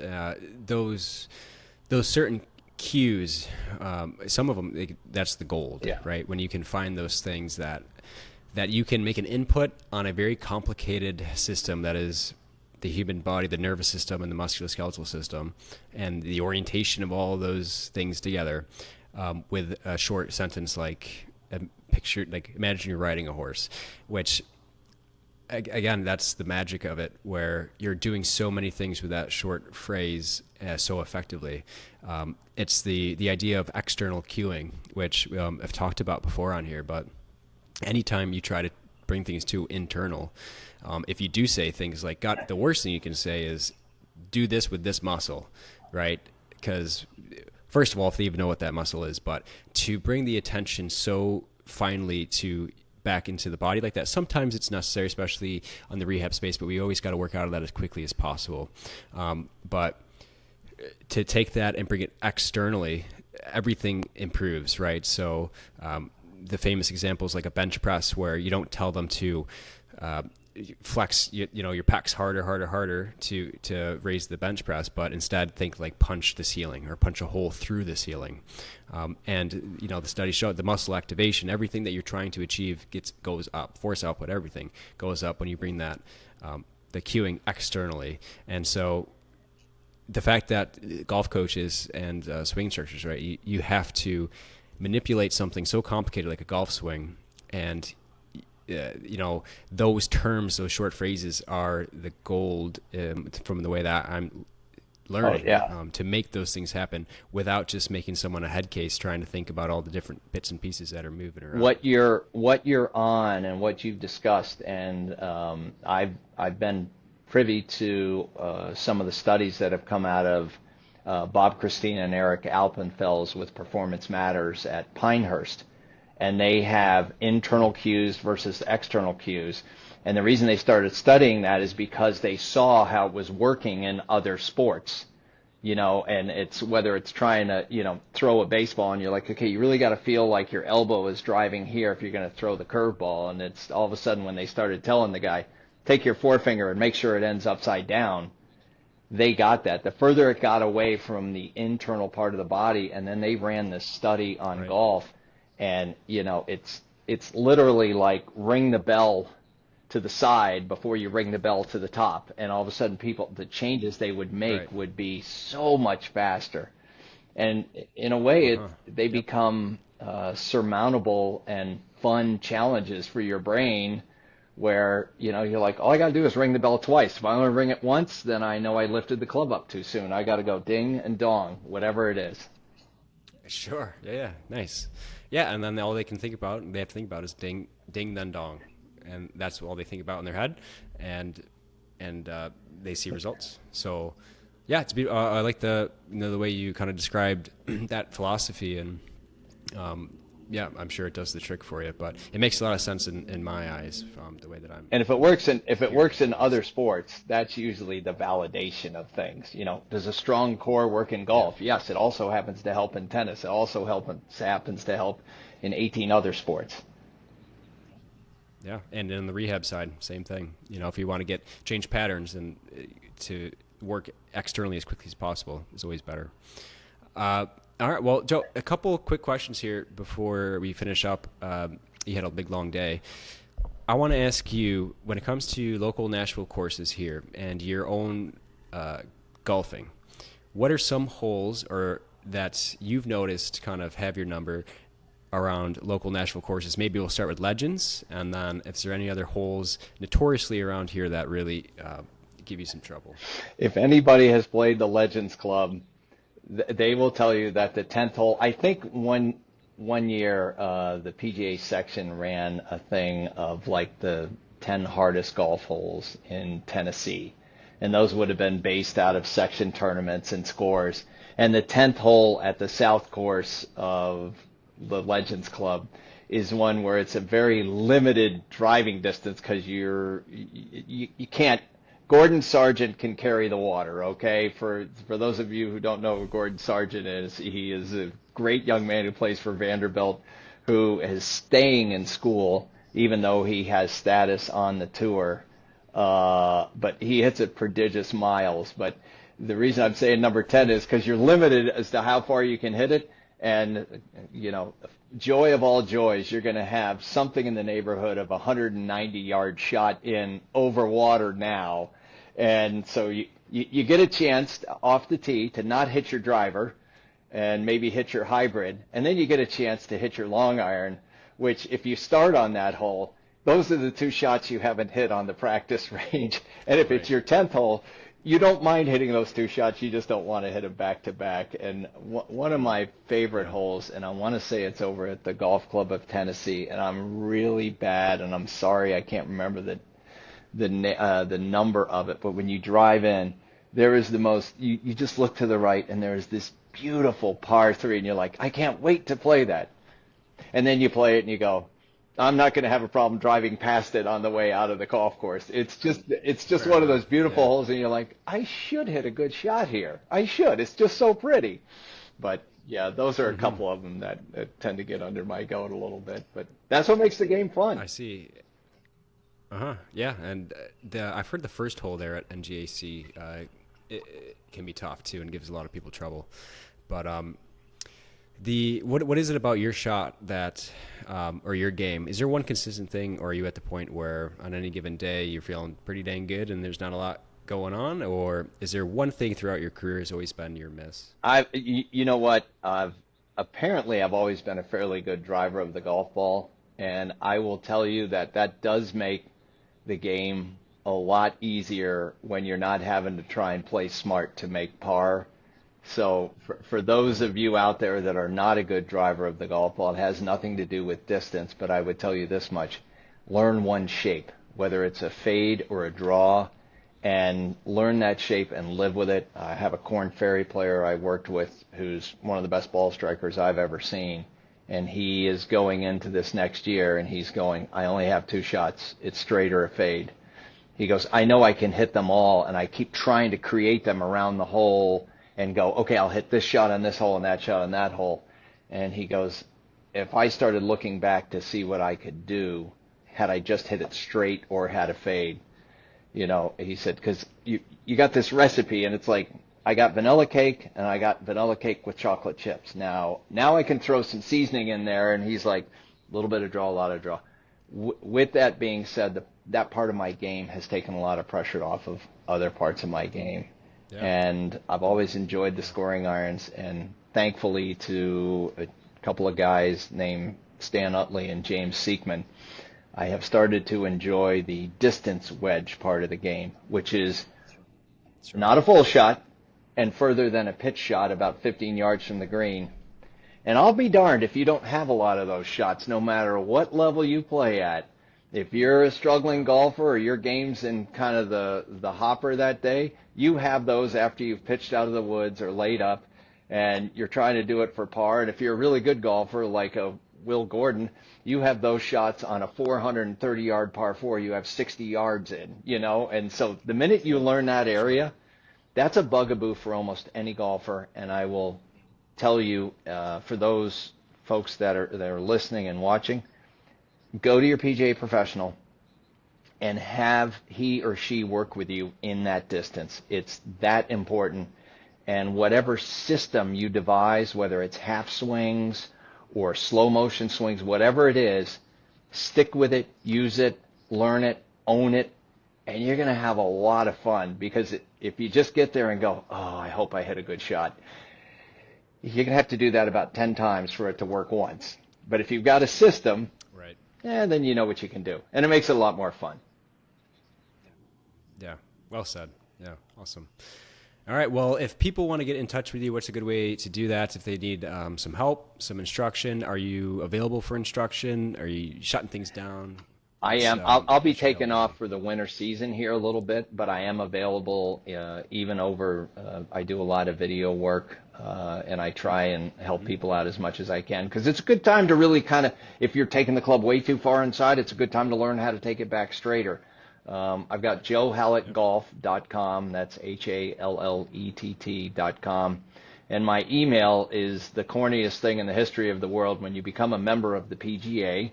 Speaker 1: Those certain cues, some of them, that's the gold, right? When you can find those things that you can make an input on a very complicated system that is the human body, the nervous system, and the musculoskeletal system, and the orientation of all those things together with a short sentence like a picture, like imagine you're riding a horse, which again, that's the magic of it, where you're doing so many things with that short phrase so effectively. It's the idea of external cueing, which I've talked about before on here, but anytime you try to bring things to internal, if you do say things like, God, the worst thing you can say is do this with this muscle, right? Because first of all, if they even know what that muscle is, but to bring the attention so finely back into the body like that, sometimes it's necessary, especially on the rehab space, but we always got to work out of that as quickly as possible. But to take that and bring it externally, everything improves, right? So the famous example is like a bench press, where you don't tell them to flex, your pecs harder to raise the bench press, but instead think like punch the ceiling or punch a hole through the ceiling. And the studies show the muscle activation, everything that you're trying to achieve goes up. Force output, everything goes up when you bring that the cueing externally. And so the fact that golf coaches and swing instructors, right, you have to manipulate something so complicated like a golf swing, and those terms, those short phrases are the gold from the way that I'm learning to make those things happen without just making someone a head case trying to think about all the different bits and pieces that are moving around.
Speaker 2: What you're on and what you've discussed, and I've been privy to some of the studies that have come out of Bob Christina and Eric Alpenfels with Performance Matters at Pinehurst. And they have internal cues versus external cues. And the reason they started studying that is because they saw how it was working in other sports, and it's whether it's trying to, throw a baseball and you're like, okay, you really got to feel like your elbow is driving here if you're going to throw the curveball. And it's all of a sudden when they started telling the guy, take your forefinger and make sure it ends upside down, they got that. The further it got away from the internal part of the body, and then they ran this study on golf. And, it's literally like ring the bell to the side before you ring the bell to the top. And all of a sudden the changes they would make would be so much faster. And in a way, they become surmountable and fun challenges for your brain where, you're like, all I got to do is ring the bell twice. If I only ring it once, then I know I lifted the club up too soon. I got to go ding and dong, whatever it is.
Speaker 1: Sure. Yeah. Nice. Yeah. And then all they have to think about is ding, ding, then dong. And that's all they think about in their head. And they see results. So yeah, I like the way you kind of described that philosophy, and yeah, I'm sure it does the trick for you, but it makes a lot of sense in my eyes from the way that I'm.
Speaker 2: And if it works in other sports, that's usually the validation of things. Does a strong core work in golf? Yeah. Yes, it also happens to help in tennis. It also happens to help in 18 other sports.
Speaker 1: Yeah, and in the rehab side, same thing. If you want to change patterns and to work externally as quickly as possible is always better. All right, well, Joe, a couple quick questions here before we finish up. You had a big, long day. I want to ask you, when it comes to local Nashville courses here and your own golfing, what are some holes that you've noticed kind of have your number around local Nashville courses? Maybe we'll start with Legends, and then if there are any other holes notoriously around here that really give you some trouble.
Speaker 2: If anybody has played the Legends Club, they will tell you that the 10th hole, I think one year the PGA section ran a thing of like the 10 hardest golf holes in Tennessee. And those would have been based out of section tournaments and scores. And the 10th hole at the South Course of the Legends Club is one where it's a very limited driving distance because you can't. Gordon Sargent can carry the water, okay? For those of you who don't know who Gordon Sargent is, he is a great young man who plays for Vanderbilt, who is staying in school even though he has status on the tour. But he hits it prodigious miles. But the reason I'm saying number 10 is because you're limited as to how far you can hit it. And, joy of all joys, you're going to have something in the neighborhood of 190-yard shot in over water now. And so you get a chance off the tee to not hit your driver and maybe hit your hybrid. And then you get a chance to hit your long iron, which if you start on that hole, those are the two shots you haven't hit on the practice range. And if it's your 10th hole, you don't mind hitting those two shots. You just don't want to hit them back to back. And one of my favorite holes, and I want to say it's over at the Golf Club of Tennessee, and I'm really bad, and I'm sorry I can't remember the number of it. But when you drive in, there is you just look to the right, and there is this beautiful par 3, and you're like, I can't wait to play that. And then you play it, and you go, I'm not going to have a problem driving past it on the way out of the golf course. It's just
Speaker 1: Fair
Speaker 2: one of
Speaker 1: enough.
Speaker 2: those beautiful
Speaker 1: Yeah.
Speaker 2: holes, and you're like, I should hit a good shot here. I should. It's just so pretty. But yeah, those are a
Speaker 1: Hmm.
Speaker 2: couple of them that tend to get under my goat a little bit. But that's what makes the game fun.
Speaker 1: I see. Uh-huh. Yeah, and I've heard the first hole there at NGAC it can be tough too and gives a lot of people trouble. But the what is it about your shot that or your game? Is there one consistent thing, or are you at the point where on any given day you're feeling pretty dang good and there's not a lot going on, or is there one thing throughout your career has always been your miss?
Speaker 2: You know what? I've always been a fairly good driver of the golf ball, and I will tell you that that does make the game a lot easier when you're not having to try and play smart to make par. So for those of you out there that are not a good driver of the golf ball, it has nothing to do with distance, but I would tell you this much. Learn one shape, whether it's a fade or a draw, and learn that shape and live with it. I have a Corn Ferry player I worked with who's one of the best ball strikers I've ever seen, and he is going into this next year, and he's going, I only have two shots. It's straight or a fade. He goes, I know I can hit them all, and I keep trying to create them around the hole and go, okay, I'll hit this shot on this hole and that shot on that hole. And he goes, if I started looking back to see what I could do, had I just hit it straight or had a fade, he said, because you got this recipe, and it's like, I got vanilla cake, and I got vanilla cake with chocolate chips. Now I can throw some seasoning in there, and he's like, a little bit of draw, a lot of draw. With that being said, that part of my game has taken a lot of pressure off of other parts of my game.
Speaker 1: Yeah.
Speaker 2: And I've always enjoyed the scoring irons, and thankfully to a couple of guys named Stan Utley and James Seekman, I have started to enjoy the distance wedge part of the game, which is
Speaker 1: That's right.
Speaker 2: not a full shot and further than a pitch shot about 15 yards from the green. And I'll be darned if you don't have a lot of those shots, no matter what level you play at. If you're a struggling golfer or your game's in kind of the hopper that day, you have those after you've pitched out of the woods or laid up, and you're trying to do it for par. And if you're a really good golfer like a Will Gordon, you have those shots on a 430-yard par 4, you have 60 yards in, And so the minute you learn that area, that's a bugaboo for almost any golfer. And I will tell you, for those folks that are listening and watching, go to your PGA professional and have he or she work with you in that distance. It's that important. And whatever system you devise, whether it's half swings or slow motion swings, whatever it is, stick with it, use it, learn it, own it, and you're going to have a lot of fun, because if you just get there and go, oh, I hope I hit a good shot, you're going to have to do that about 10 times for it to work once. But if you've got a system,
Speaker 1: Right.
Speaker 2: then you know what you can do. And it makes it a lot more fun.
Speaker 1: Yeah. Well said. Yeah. Awesome. All right. Well, if people want to get in touch with you, what's a good way to do that? If they need some help, some instruction, are you available for instruction? Are you shutting things down?
Speaker 2: I am. I'll be
Speaker 1: what's your
Speaker 2: taking off
Speaker 1: availability?
Speaker 2: for the winter season here a little bit, but I am available even over. I do a lot of video work, and I try and help people out as much as I can, because it's a good time to really kind of, if you're taking the club way too far inside, it's a good time to learn how to take it back straighter. I've got joehallettgolf.com. That's HALLETT.com. And my email is the corniest thing in the history of the world. When you become a member of the PGA,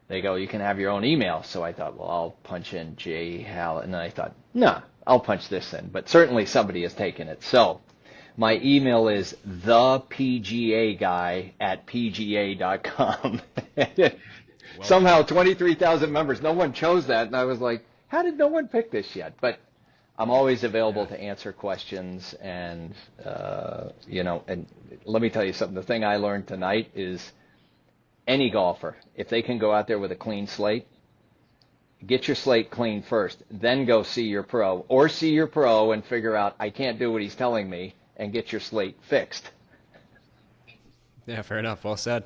Speaker 2: they go, you can have your own email. So I thought, well, I'll punch in J. Hallett. And then I thought, nah, I'll punch this in. But certainly somebody has taken it. So my email is thepgaguy@pga.com.
Speaker 1: Well
Speaker 2: Somehow
Speaker 1: done.
Speaker 2: 23,000 members. No one chose that. And I was like, how did no one pick this yet? But I'm always available
Speaker 1: Yeah.
Speaker 2: to answer questions. And, and let me tell you something. The thing I learned tonight is any golfer, if they can go out there with a clean slate, get your slate clean first, then go see your pro, or see your pro and figure out, I can't do what he's telling me, and get your slate fixed.
Speaker 1: Yeah, fair enough. Well said.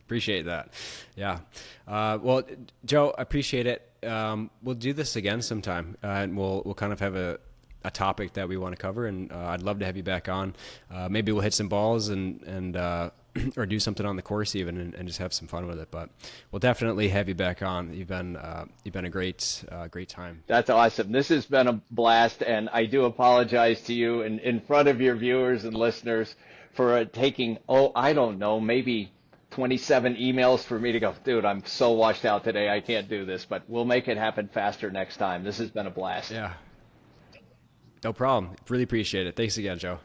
Speaker 1: Appreciate that. Yeah. Well, Joe, I appreciate it. We'll do this again sometime, and we'll kind of have a topic that we want to cover, and I'd love to have you back on. Maybe we'll hit some balls and or do something on the course even, and just have some fun with it. But we'll definitely have you back on. You've been a great time.
Speaker 2: That's awesome. This has been a blast, and I do apologize to you in front of your viewers and listeners for taking, I don't know, maybe 27 emails for me to go, dude, I'm so washed out today, I can't do this, but we'll make it happen faster next time. This has been a blast.
Speaker 1: Yeah. No problem. Really appreciate it. Thanks again, Joe.